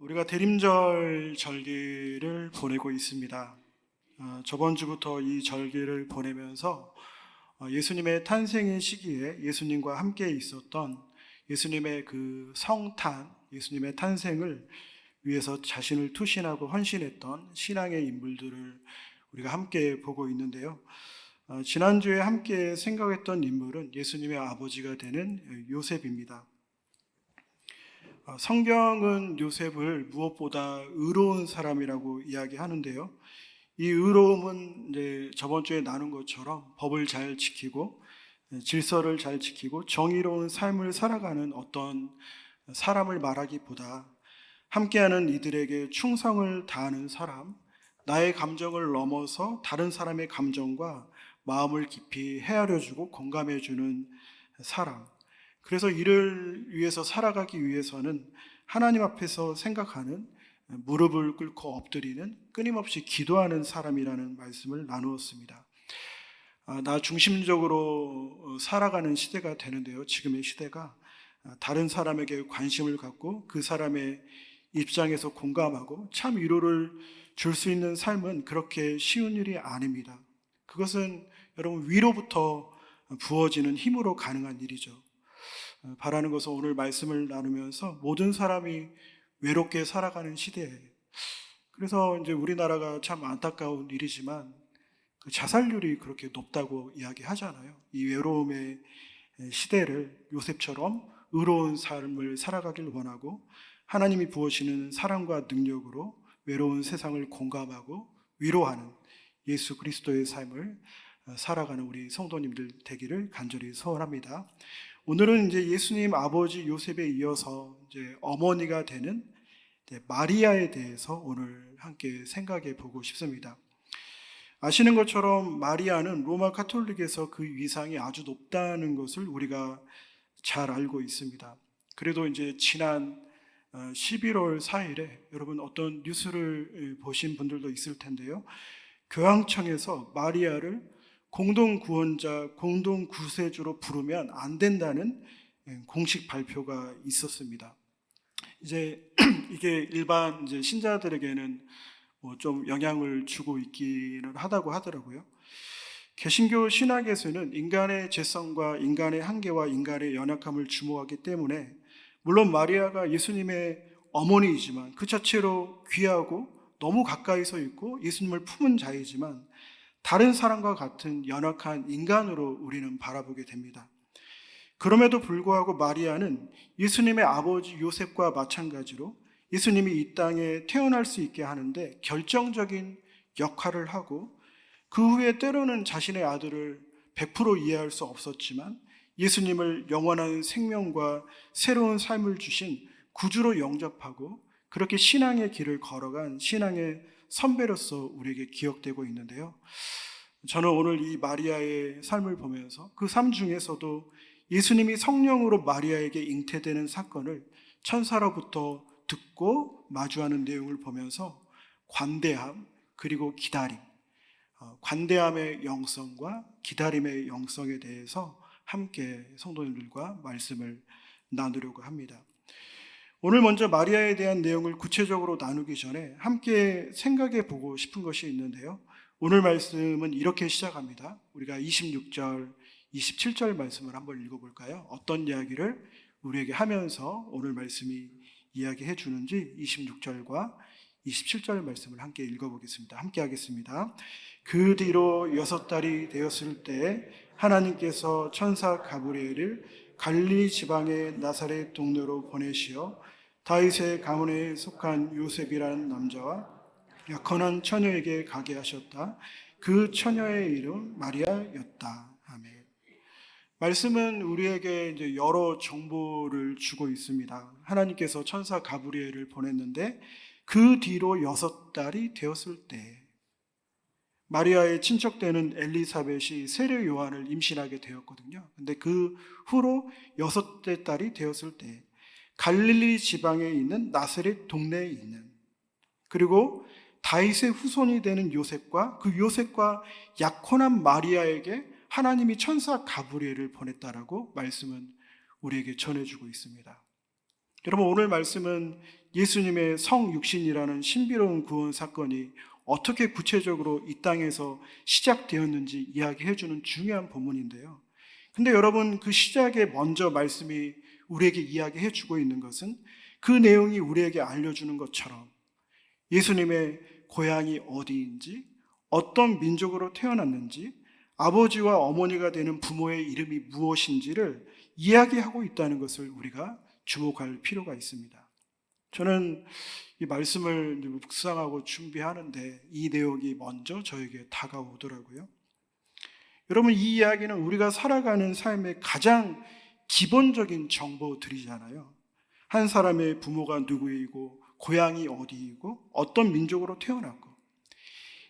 우리가 대림절 절기를 보내고 있습니다. 저번 주부터 이 절기를 보내면서 예수님의 탄생의 시기에 예수님과 함께 있었던 예수님의 그 성탄, 예수님의 탄생을 위해서 자신을 투신하고 헌신했던 신앙의 인물들을 우리가 함께 보고 있는데요. 지난주에 함께 생각했던 인물은 예수님의 아버지가 되는 요셉입니다. 성경은 요셉을 무엇보다 의로운 사람이라고 이야기하는데요. 이 의로움은 이제 저번 주에 나눈 것처럼 법을 잘 지키고 질서를 잘 지키고 정의로운 삶을 살아가는 어떤 사람을 말하기보다 함께하는 이들에게 충성을 다하는 사람, 나의 감정을 넘어서 다른 사람의 감정과 마음을 깊이 헤아려주고 공감해주는 사람, 그래서 이를 위해서 살아가기 위해서는 하나님 앞에서 생각하는, 무릎을 꿇고 엎드리는, 끊임없이 기도하는 사람이라는 말씀을 나누었습니다. 나 중심적으로 살아가는 시대가 되는데요. 지금의 시대가 다른 사람에게 관심을 갖고 그 사람의 입장에서 공감하고 참 위로를 줄 수 있는 삶은 그렇게 쉬운 일이 아닙니다. 그것은 여러분 위로부터 부어지는 힘으로 가능한 일이죠. 바라는 것은 오늘 말씀을 나누면서 모든 사람이 외롭게 살아가는 시대에, 그래서 이제 우리나라가 참 안타까운 일이지만 그 자살률이 그렇게 높다고 이야기하잖아요. 이 외로움의 시대를 요셉처럼 의로운 삶을 살아가길 원하고 하나님이 부어주시는 사랑과 능력으로 외로운 세상을 공감하고 위로하는 예수 그리스도의 삶을 살아가는 우리 성도님들 되기를 간절히 소원합니다. 오늘은 이제 예수님 아버지 요셉에 이어서 이제 어머니가 되는 마리아에 대해서 오늘 함께 생각해 보고 싶습니다. 아시는 것처럼 마리아는 로마 카톨릭에서 그 위상이 아주 높다는 것을 우리가 잘 알고 있습니다. 그래도 이제 지난 11월 4일에 여러분 어떤 뉴스를 보신 분들도 있을 텐데요. 교황청에서 마리아를 공동구원자, 공동구세주로 부르면 안 된다는 공식 발표가 있었습니다. 이제 이게 일반 이제 신자들에게는 좀 영향을 주고 있기는 하다고 하더라고요. 개신교 신학에서는 인간의 죄성과 인간의 한계와 인간의 연약함을 주목하기 때문에 물론 마리아가 예수님의 어머니이지만 그 자체로 귀하고 너무 가까이서 있고 예수님을 품은 자이지만 다른 사람과 같은 연약한 인간으로 우리는 바라보게 됩니다. 그럼에도 불구하고 마리아는 예수님의 아버지 요셉과 마찬가지로 예수님이 이 땅에 태어날 수 있게 하는데 결정적인 역할을 하고 그 후에 때로는 자신의 아들을 100% 이해할 수 없었지만 예수님을 영원한 생명과 새로운 삶을 주신 구주로 영접하고 그렇게 신앙의 길을 걸어간 신앙의 선배로서 우리에게 기억되고 있는데요. 저는 오늘 이 마리아의 삶을 보면서 그 삶 중에서도 예수님이 성령으로 마리아에게 잉태되는 사건을 천사로부터 듣고 마주하는 내용을 보면서 관대함 그리고 기다림, 관대함의 영성과 기다림의 영성에 대해서 함께 성도님들과 말씀을 나누려고 합니다. 오늘 먼저 마리아에 대한 내용을 구체적으로 나누기 전에 함께 생각해 보고 싶은 것이 있는데요. 오늘 말씀은 이렇게 시작합니다. 우리가 26절, 27절 말씀을 한번 읽어볼까요? 어떤 이야기를 우리에게 하면서 오늘 말씀이 이야기해 주는지 26절과 27절 말씀을 함께 읽어보겠습니다. 함께 하겠습니다. 그 뒤로 6달이 되었을 때 하나님께서 천사 가브리엘을 갈릴리 지방의 나사렛 동네로 보내시어 다윗의 가문에 속한 요셉이라는 남자와 약혼한 처녀에게 가게 하셨다. 그 처녀의 이름 마리아였다. 아멘. 말씀은 우리에게 이제 여러 정보를 주고 있습니다. 하나님께서 천사 가브리엘을 보냈는데 그 뒤로 6달이 되었을 때 마리아의 친척되는 엘리사벳이 세례 요한을 임신하게 되었거든요. 근데 그 후로 6째 달이 되었을 때 갈릴리 지방에 있는 나사렛 동네에 있는, 그리고 다윗의 후손이 되는 요셉과 그 요셉과 약혼한 마리아에게 하나님이 천사 가브리엘을 보냈다라고 말씀은 우리에게 전해주고 있습니다. 여러분, 오늘 말씀은 예수님의 성육신이라는 신비로운 구원 사건이 어떻게 구체적으로 이 땅에서 시작되었는지 이야기해주는 중요한 본문인데요. 근데 여러분, 그 시작에 먼저 말씀이 우리에게 이야기해주고 있는 것은 그 내용이 우리에게 알려주는 것처럼 예수님의 고향이 어디인지, 어떤 민족으로 태어났는지, 아버지와 어머니가 되는 부모의 이름이 무엇인지를 이야기하고 있다는 것을 우리가 주목할 필요가 있습니다. 저는 이 말씀을 묵상하고 준비하는데 이 내용이 먼저 저에게 다가오더라고요. 여러분, 이 이야기는 우리가 살아가는 삶의 가장 기본적인 정보들이잖아요. 한 사람의 부모가 누구이고, 고향이 어디이고, 어떤 민족으로 태어났고,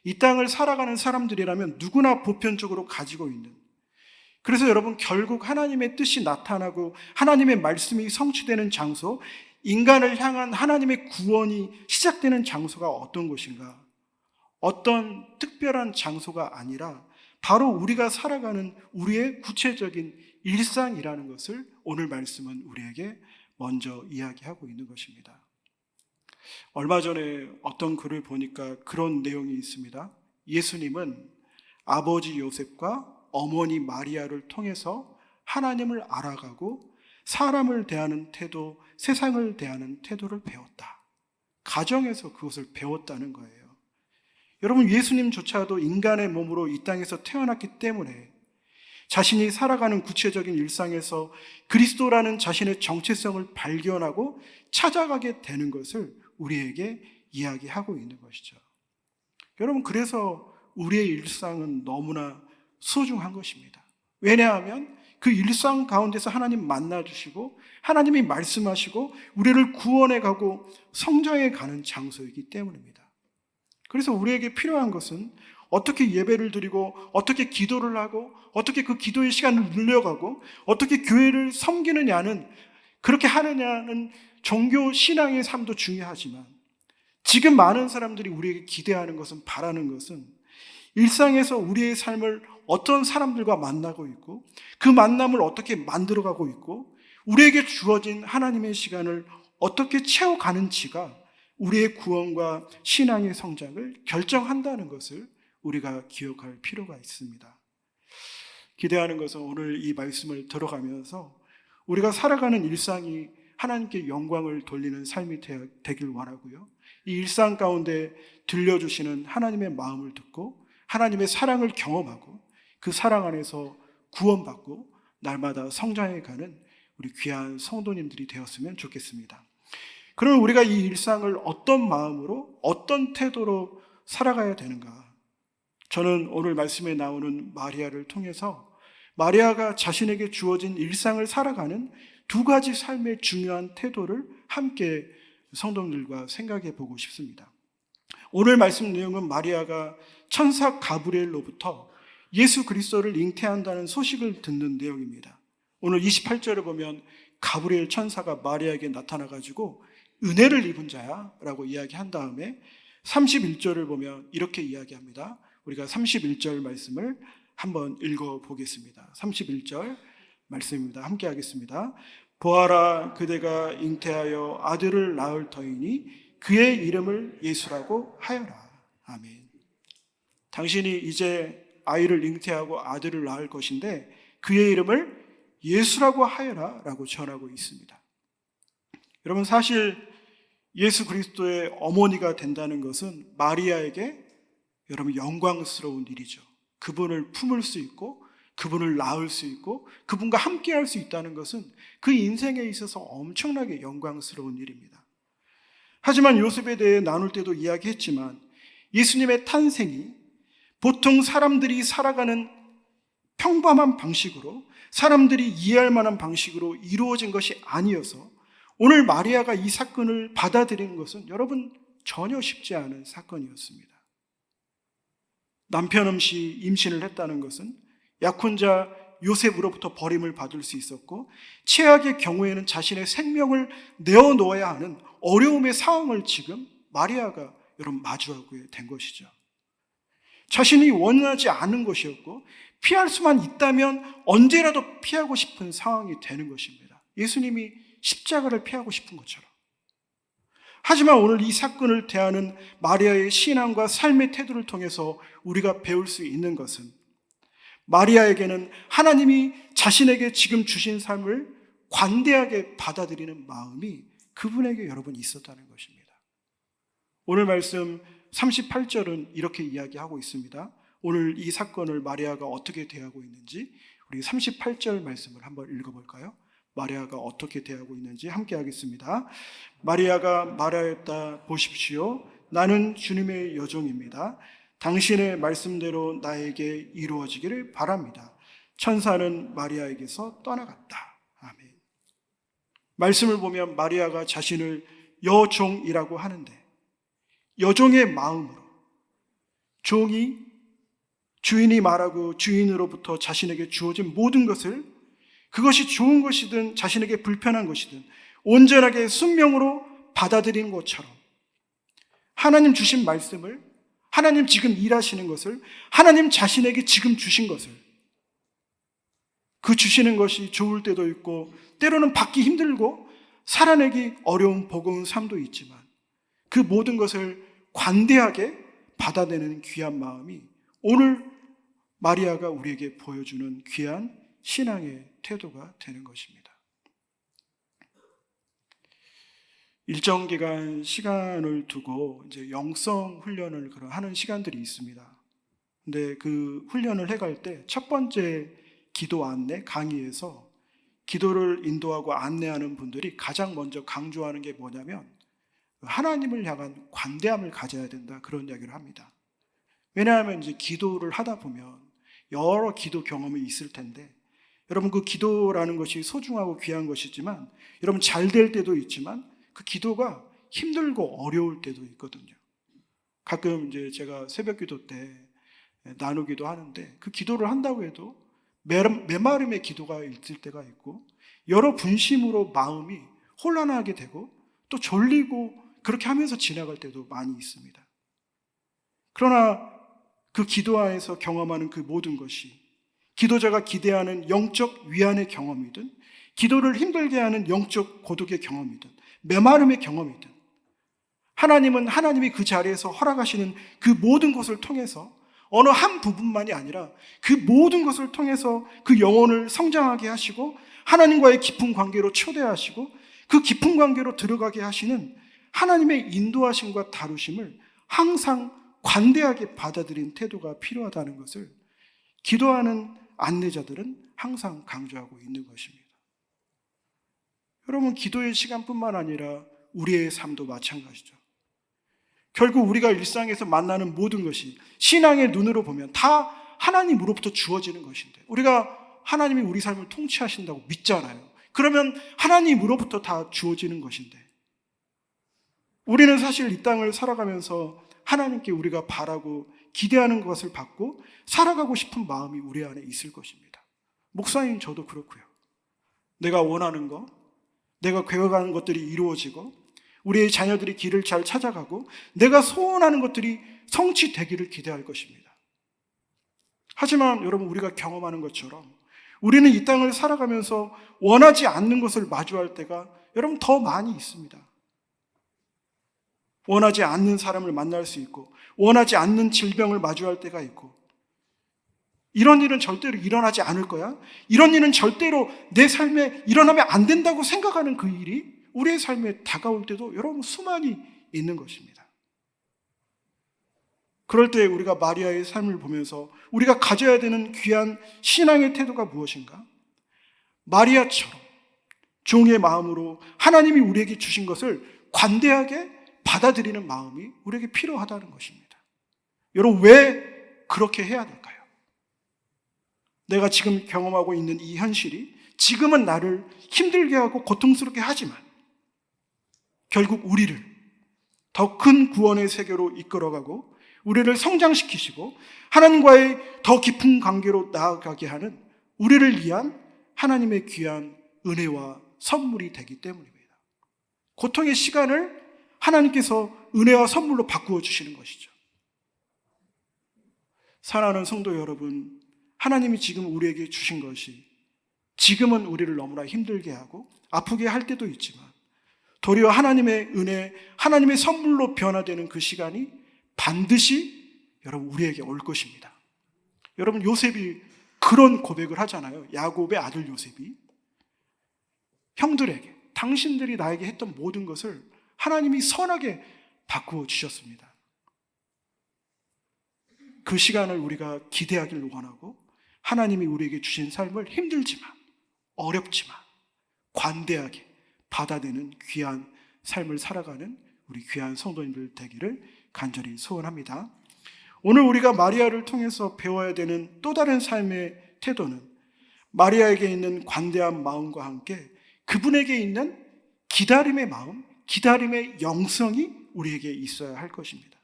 이 땅을 살아가는 사람들이라면 누구나 보편적으로 가지고 있는, 그래서 여러분, 결국 하나님의 뜻이 나타나고 하나님의 말씀이 성취되는 장소, 인간을 향한 하나님의 구원이 시작되는 장소가 어떤 곳인가? 어떤 특별한 장소가 아니라 바로 우리가 살아가는 우리의 구체적인 일상이라는 것을 오늘 말씀은 우리에게 먼저 이야기하고 있는 것입니다. 얼마 전에 어떤 글을 보니까 그런 내용이 있습니다. 예수님은 아버지 요셉과 어머니 마리아를 통해서 하나님을 알아가고 사람을 대하는 태도, 세상을 대하는 태도를 배웠다. 가정에서 그것을 배웠다는 거예요. 여러분, 예수님조차도 인간의 몸으로 이 땅에서 태어났기 때문에 자신이 살아가는 구체적인 일상에서 그리스도라는 자신의 정체성을 발견하고 찾아가게 되는 것을 우리에게 이야기하고 있는 것이죠. 여러분, 그래서 우리의 일상은 너무나 소중한 것입니다. 왜냐하면 그 일상 가운데서 하나님 만나주시고 하나님이 말씀하시고 우리를 구원해 가고 성장해 가는 장소이기 때문입니다. 그래서 우리에게 필요한 것은 어떻게 예배를 드리고 어떻게 기도를 하고 어떻게 그 기도의 시간을 늘려가고 어떻게 교회를 섬기느냐는, 그렇게 하느냐는 종교 신앙의 삶도 중요하지만, 지금 많은 사람들이 우리에게 기대하는 것은, 바라는 것은 일상에서 우리의 삶을 어떤 사람들과 만나고 있고 그 만남을 어떻게 만들어가고 있고 우리에게 주어진 하나님의 시간을 어떻게 채워가는지가 우리의 구원과 신앙의 성장을 결정한다는 것을 우리가 기억할 필요가 있습니다. 기대하는 것은 오늘 이 말씀을 들어가면서 우리가 살아가는 일상이 하나님께 영광을 돌리는 삶이 되길 원하고요, 이 일상 가운데 들려주시는 하나님의 마음을 듣고 하나님의 사랑을 경험하고 그 사랑 안에서 구원받고 날마다 성장해가는 우리 귀한 성도님들이 되었으면 좋겠습니다. 그러면 우리가 이 일상을 어떤 마음으로, 어떤 태도로 살아가야 되는가? 저는 오늘 말씀에 나오는 마리아를 통해서 마리아가 자신에게 주어진 일상을 살아가는 두 가지 삶의 중요한 태도를 함께 성도들과 생각해 보고 싶습니다. 오늘 말씀 내용은 마리아가 천사 가브리엘로부터 예수 그리스도를 잉태한다는 소식을 듣는 내용입니다. 오늘 28절을 보면 가브리엘 천사가 마리아에게 나타나가지고 은혜를 입은 자야 라고 이야기한 다음에 31절을 보면 이렇게 이야기합니다. 우리가 31절 말씀을 한번 읽어보겠습니다. 31절 말씀입니다. 함께 하겠습니다. 보아라, 그대가 잉태하여 아들을 낳을 터이니 그의 이름을 예수라고 하여라. 아멘. 당신이 이제 아이를 잉태하고 아들을 낳을 것인데 그의 이름을 예수라고 하여라 라고 전하고 있습니다. 여러분, 사실 예수 그리스도의 어머니가 된다는 것은 마리아에게 여러분 영광스러운 일이죠. 그분을 품을 수 있고 그분을 낳을 수 있고 그분과 함께 할 수 있다는 것은 그 인생에 있어서 엄청나게 영광스러운 일입니다. 하지만 요셉에 대해 나눌 때도 이야기했지만 예수님의 탄생이 보통 사람들이 살아가는 평범한 방식으로, 사람들이 이해할 만한 방식으로 이루어진 것이 아니어서 오늘 마리아가 이 사건을 받아들이는 것은 여러분 전혀 쉽지 않은 사건이었습니다. 남편 없이 임신을 했다는 것은 약혼자 요셉으로부터 버림을 받을 수 있었고 최악의 경우에는 자신의 생명을 내어놓아야 하는 어려움의 상황을 지금 마리아가 여러분 마주하고 된 것이죠. 자신이 원하지 않은 것이었고 피할 수만 있다면 언제라도 피하고 싶은 상황이 되는 것입니다. 예수님이 십자가를 피하고 싶은 것처럼. 하지만 오늘 이 사건을 대하는 마리아의 신앙과 삶의 태도를 통해서 우리가 배울 수 있는 것은, 마리아에게는 하나님이 자신에게 지금 주신 삶을 관대하게 받아들이는 마음이 그분에게 여러분 있었다는 것입니다. 오늘 말씀 38절은 이렇게 이야기하고 있습니다. 오늘 이 사건을 마리아가 어떻게 대하고 있는지 우리 38절 말씀을 한번 읽어볼까요? 마리아가 어떻게 대하고 있는지 함께 하겠습니다. 마리아가 말하였다. 보십시오. 나는 주님의 여종입니다. 당신의 말씀대로 나에게 이루어지기를 바랍니다. 천사는 마리아에게서 떠나갔다. 아멘. 말씀을 보면 마리아가 자신을 여종이라고 하는데, 여종의 마음으로, 종이 주인이 말하고 주인으로부터 자신에게 주어진 모든 것을, 그것이 좋은 것이든 자신에게 불편한 것이든 온전하게 순명으로 받아들이는 것처럼, 하나님 주신 말씀을, 하나님 지금 일하시는 것을, 하나님 자신에게 지금 주신 것을, 그 주시는 것이 좋을 때도 있고 때로는 받기 힘들고 살아내기 어려운 버거운 삶도 있지만 그 모든 것을 관대하게 받아내는 귀한 마음이 오늘 마리아가 우리에게 보여주는 귀한 신앙의 태도가 되는 것입니다. 일정 기간 시간을 두고 이제 영성 훈련을 하는 시간들이 있습니다. 근데 그 훈련을 해갈 때 첫 번째 기도 안내 강의에서 기도를 인도하고 안내하는 분들이 가장 먼저 강조하는 게 뭐냐면 하나님을 향한 관대함을 가져야 된다, 그런 이야기를 합니다. 왜냐하면 이제 기도를 하다 보면 여러 기도 경험이 있을 텐데, 여러분 그 기도라는 것이 소중하고 귀한 것이지만 여러분 잘 될 때도 있지만 그 기도가 힘들고 어려울 때도 있거든요. 가끔 이제 제가 새벽 기도 때 나누기도 하는데 그 기도를 한다고 해도 메마름의 기도가 있을 때가 있고 여러 분심으로 마음이 혼란하게 되고 또 졸리고 그렇게 하면서 지나갈 때도 많이 있습니다. 그러나 그 기도 안에서 경험하는 그 모든 것이 기도자가 기대하는 영적 위안의 경험이든 기도를 힘들게 하는 영적 고독의 경험이든 메마름의 경험이든, 하나님은 하나님이 그 자리에서 허락하시는 그 모든 것을 통해서 어느 한 부분만이 아니라 그 모든 것을 통해서 그 영혼을 성장하게 하시고 하나님과의 깊은 관계로 초대하시고 그 깊은 관계로 들어가게 하시는 하나님의 인도하심과 다루심을 항상 관대하게 받아들인 태도가 필요하다는 것을 기도하는 안내자들은 항상 강조하고 있는 것입니다. 여러분, 기도의 시간뿐만 아니라 우리의 삶도 마찬가지죠. 결국 우리가 일상에서 만나는 모든 것이 신앙의 눈으로 보면 다 하나님으로부터 주어지는 것인데, 우리가 하나님이 우리 삶을 통치하신다고 믿잖아요. 그러면 하나님으로부터 다 주어지는 것인데, 우리는 사실 이 땅을 살아가면서 하나님께 우리가 바라고 기대하는 것을 받고 살아가고 싶은 마음이 우리 안에 있을 것입니다. 목사님 저도 그렇고요. 내가 원하는 것, 내가 계획하는 것들이 이루어지고 우리의 자녀들이 길을 잘 찾아가고 내가 소원하는 것들이 성취되기를 기대할 것입니다. 하지만 여러분, 우리가 경험하는 것처럼 우리는 이 땅을 살아가면서 원하지 않는 것을 마주할 때가 여러분 더 많이 있습니다. 원하지 않는 사람을 만날 수 있고 원하지 않는 질병을 마주할 때가 있고, 이런 일은 절대로 일어나지 않을 거야, 이런 일은 절대로 내 삶에 일어나면 안 된다고 생각하는 그 일이 우리의 삶에 다가올 때도 여러분 수많이 있는 것입니다. 그럴 때 우리가 마리아의 삶을 보면서 우리가 가져야 되는 귀한 신앙의 태도가 무엇인가? 마리아처럼 종의 마음으로 하나님이 우리에게 주신 것을 관대하게 받아들이는 마음이 우리에게 필요하다는 것입니다. 여러분, 왜 그렇게 해야 될까요? 내가 지금 경험하고 있는 이 현실이 지금은 나를 힘들게 하고 고통스럽게 하지만 결국 우리를 더 큰 구원의 세계로 이끌어가고 우리를 성장시키시고 하나님과의 더 깊은 관계로 나아가게 하는 우리를 위한 하나님의 귀한 은혜와 선물이 되기 때문입니다. 고통의 시간을 하나님께서 은혜와 선물로 바꾸어 주시는 것이죠. 사랑하는 성도 여러분, 하나님이 지금 우리에게 주신 것이 지금은 우리를 너무나 힘들게 하고 아프게 할 때도 있지만 도리어 하나님의 은혜, 하나님의 선물로 변화되는 그 시간이 반드시 여러분 우리에게 올 것입니다. 여러분 요셉이 그런 고백을 하잖아요. 야곱의 아들 요셉이 형들에게 당신들이 나에게 했던 모든 것을 하나님이 선하게 바꾸어 주셨습니다. 그 시간을 우리가 기대하기를 원하고 하나님이 우리에게 주신 삶을 힘들지만 어렵지만 관대하게 받아내는 귀한 삶을 살아가는 우리 귀한 성도님들 되기를 간절히 소원합니다. 오늘 우리가 마리아를 통해서 배워야 되는 또 다른 삶의 태도는 마리아에게 있는 관대한 마음과 함께 그분에게 있는 기다림의 마음, 기다림의 영성이 우리에게 있어야 할 것입니다.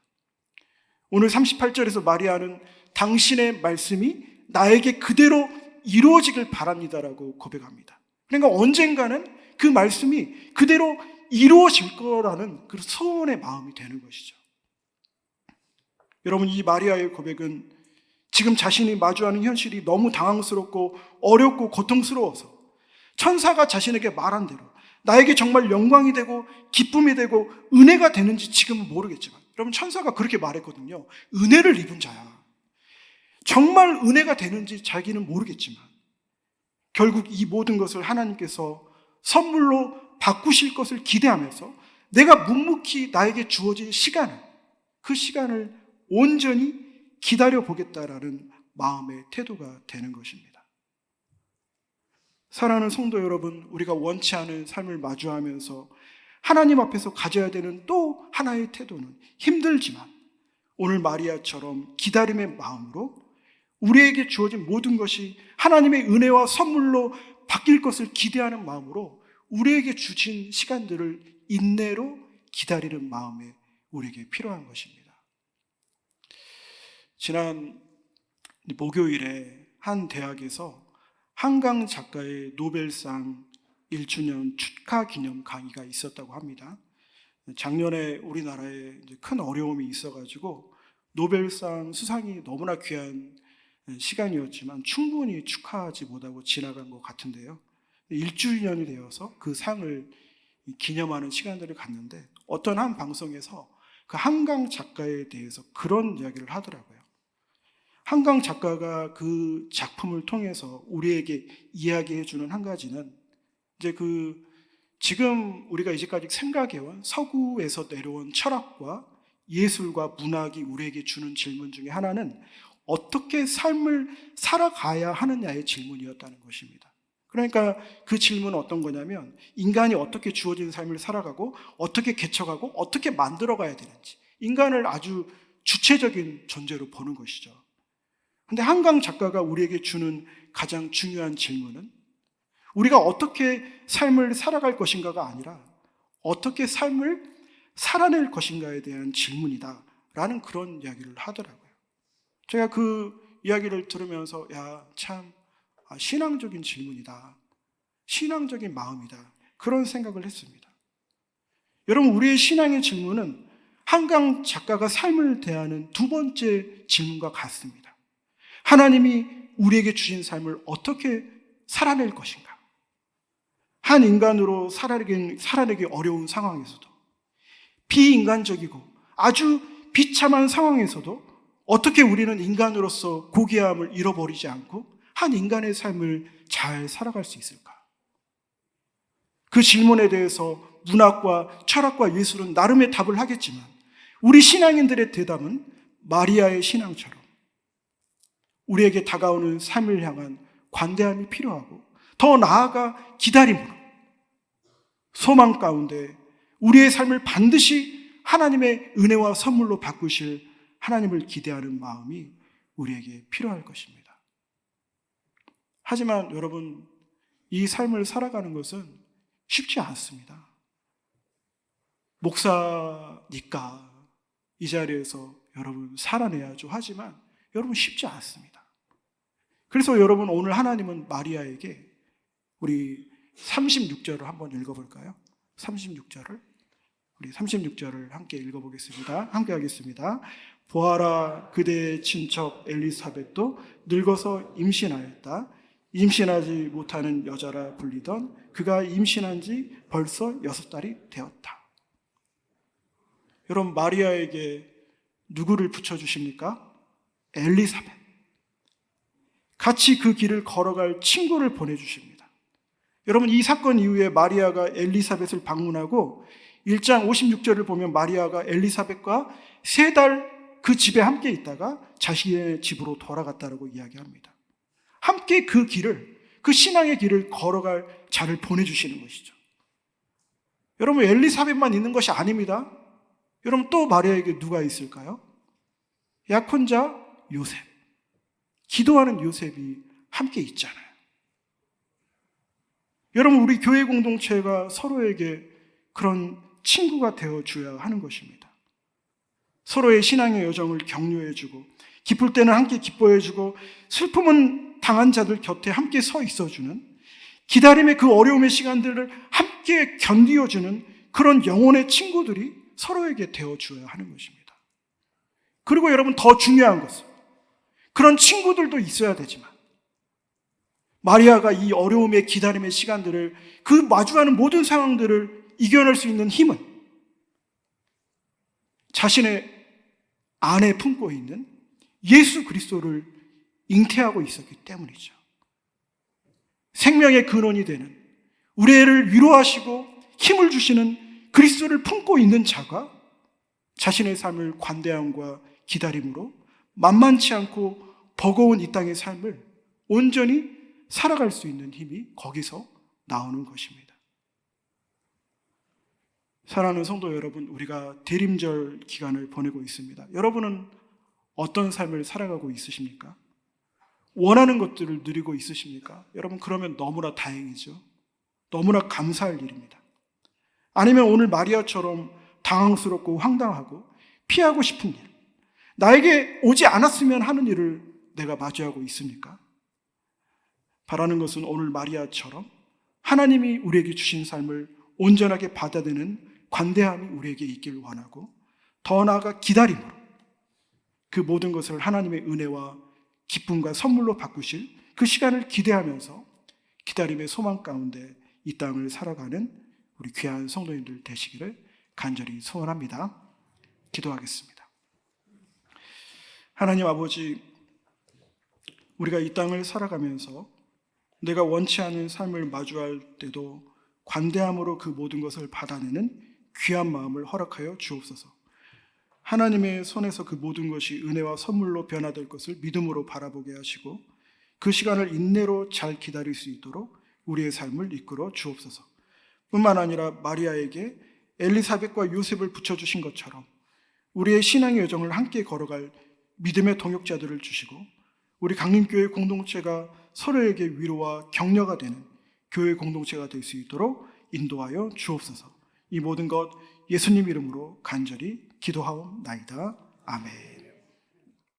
오늘 38절에서 마리아는 당신의 말씀이 나에게 그대로 이루어지길 바랍니다라고 고백합니다. 그러니까 언젠가는 그 말씀이 그대로 이루어질 거라는 그 소원의 마음이 되는 것이죠. 여러분, 이 마리아의 고백은 지금 자신이 마주하는 현실이 너무 당황스럽고 어렵고 고통스러워서 천사가 자신에게 말한 대로 나에게 정말 영광이 되고 기쁨이 되고 은혜가 되는지 지금은 모르겠지만, 여러분, 천사가 그렇게 말했거든요. 은혜를 입은 자야. 정말 은혜가 되는지 자기는 모르겠지만 결국 이 모든 것을 하나님께서 선물로 바꾸실 것을 기대하면서 내가 묵묵히 나에게 주어진 시간을, 그 시간을 온전히 기다려보겠다라는 마음의 태도가 되는 것입니다. 사랑하는 성도 여러분, 우리가 원치 않은 삶을 마주하면서 하나님 앞에서 가져야 되는 또 하나의 태도는 힘들지만 오늘 마리아처럼 기다림의 마음으로 우리에게 주어진 모든 것이 하나님의 은혜와 선물로 바뀔 것을 기대하는 마음으로 우리에게 주신 시간들을 인내로 기다리는 마음에 우리에게 필요한 것입니다. 지난 목요일에 한 대학에서 한강 작가의 노벨상 1주년 축하 기념 강의가 있었다고 합니다. 작년에 우리나라에 큰 어려움이 있어가지고 노벨상 수상이 너무나 귀한 시간이었지만 충분히 축하하지 못하고 지나간 것 같은데요. 1주년이 되어서 그 상을 기념하는 시간들을 갖는데 어떤 한 방송에서 그 한강 작가에 대해서 그런 이야기를 하더라고요. 한강 작가가 그 작품을 통해서 우리에게 이야기해주는 한 가지는 이제 지금 우리가 이제까지 생각해온 서구에서 내려온 철학과 예술과 문학이 우리에게 주는 질문 중에 하나는 어떻게 삶을 살아가야 하느냐의 질문이었다는 것입니다. 그러니까 그 질문은 어떤 거냐면 인간이 어떻게 주어진 삶을 살아가고 어떻게 개척하고 어떻게 만들어가야 되는지, 인간을 아주 주체적인 존재로 보는 것이죠. 그런데 한강 작가가 우리에게 주는 가장 중요한 질문은 우리가 어떻게 삶을 살아갈 것인가가 아니라 어떻게 삶을 살아낼 것인가에 대한 질문이다라는 그런 이야기를 하더라고요. 제가 그 이야기를 들으면서 참 신앙적인 질문이다, 신앙적인 마음이다, 그런 생각을 했습니다. 여러분, 우리의 신앙의 질문은 한강 작가가 삶을 대하는 두 번째 질문과 같습니다. 하나님이 우리에게 주신 삶을 어떻게 살아낼 것인가? 한 인간으로 살아내기 어려운 상황에서도, 비인간적이고 아주 비참한 상황에서도 어떻게 우리는 인간으로서 고귀함을 잃어버리지 않고 한 인간의 삶을 잘 살아갈 수 있을까? 그 질문에 대해서 문학과 철학과 예술은 나름의 답을 하겠지만 우리 신앙인들의 대답은 마리아의 신앙처럼 우리에게 다가오는 삶을 향한 관대함이 필요하고, 더 나아가 기다림으로 소망 가운데 우리의 삶을 반드시 하나님의 은혜와 선물로 바꾸실 하나님을 기대하는 마음이 우리에게 필요할 것입니다. 하지만 여러분, 이 삶을 살아가는 것은 쉽지 않습니다. 목사니까 이 자리에서 여러분 살아내야죠 하지만 여러분 쉽지 않습니다. 그래서 여러분, 오늘 하나님은 마리아에게 우리 36절을 한번 읽어볼까요? 36절을 우리 36절을 함께 읽어보겠습니다. 함께 하겠습니다. 보아라, 그대의 친척 엘리사벳도 늙어서 임신하였다. 임신하지 못하는 여자라 불리던 그가 임신한 지 벌써 6달이 되었다. 여러분, 마리아에게 누구를 붙여주십니까? 엘리사벳. 같이 그 길을 걸어갈 친구를 보내주십니다. 여러분, 이 사건 이후에 마리아가 엘리사벳을 방문하고 1장 56절을 보면 마리아가 엘리사벳과 3달 그 집에 함께 있다가 자신의 집으로 돌아갔다라고 이야기합니다. 함께 그 길을, 그 신앙의 길을 걸어갈 자를 보내주시는 것이죠. 여러분, 엘리사벳만 있는 것이 아닙니다. 여러분, 또 마리아에게 누가 있을까요? 약혼자 요셉, 기도하는 요셉이 함께 있잖아요. 여러분, 우리 교회 공동체가 서로에게 그런 친구가 되어줘야 하는 것입니다. 서로의 신앙의 여정을 격려해주고, 기쁠 때는 함께 기뻐해주고, 슬픔은 당한 자들 곁에 함께 서 있어주는, 기다림의 그 어려움의 시간들을 함께 견디어주는 그런 영혼의 친구들이 서로에게 되어줘야 하는 것입니다. 그리고 여러분, 더 중요한 것은 그런 친구들도 있어야 되지만 마리아가 이 어려움의 기다림의 시간들을, 그 마주하는 모든 상황들을 이겨낼 수 있는 힘은 자신의 안에 품고 있는 예수 그리스도를 잉태하고 있었기 때문이죠. 생명의 근원이 되는, 우리를 위로하시고 힘을 주시는 그리스도를 품고 있는 자가 자신의 삶을 관대함과 기다림으로 만만치 않고 버거운 이 땅의 삶을 온전히 살아갈 수 있는 힘이 거기서 나오는 것입니다. 사랑하는 성도 여러분, 우리가 대림절 기간을 보내고 있습니다. 여러분은 어떤 삶을 살아가고 있으십니까? 원하는 것들을 누리고 있으십니까? 여러분, 그러면 너무나 다행이죠. 너무나 감사할 일입니다. 아니면 오늘 마리아처럼 당황스럽고 황당하고 피하고 싶은 일, 나에게 오지 않았으면 하는 일을 내가 마주하고 있습니까? 바라는 것은 오늘 마리아처럼 하나님이 우리에게 주신 삶을 온전하게 받아들이는 관대함이 우리에게 있기를 원하고, 더 나아가 기다림으로 그 모든 것을 하나님의 은혜와 기쁨과 선물로 바꾸실 그 시간을 기대하면서 기다림의 소망 가운데 이 땅을 살아가는 우리 귀한 성도님들 되시기를 간절히 소원합니다. 기도하겠습니다. 하나님 아버지, 우리가 이 땅을 살아가면서 내가 원치 않은 삶을 마주할 때도 관대함으로 그 모든 것을 받아내는 귀한 마음을 허락하여 주옵소서. 하나님의 손에서 그 모든 것이 은혜와 선물로 변화될 것을 믿음으로 바라보게 하시고, 그 시간을 인내로 잘 기다릴 수 있도록 우리의 삶을 이끌어 주옵소서. 뿐만 아니라 마리아에게 엘리사벳과 요셉을 붙여주신 것처럼 우리의 신앙의 여정을 함께 걸어갈 믿음의 동역자들을 주시고, 우리 강림교회 공동체가 서로에게 위로와 격려가 되는 교회 공동체가 될 수 있도록 인도하여 주옵소서. 이 모든 것 예수님 이름으로 간절히 기도하옵나이다. 아멘.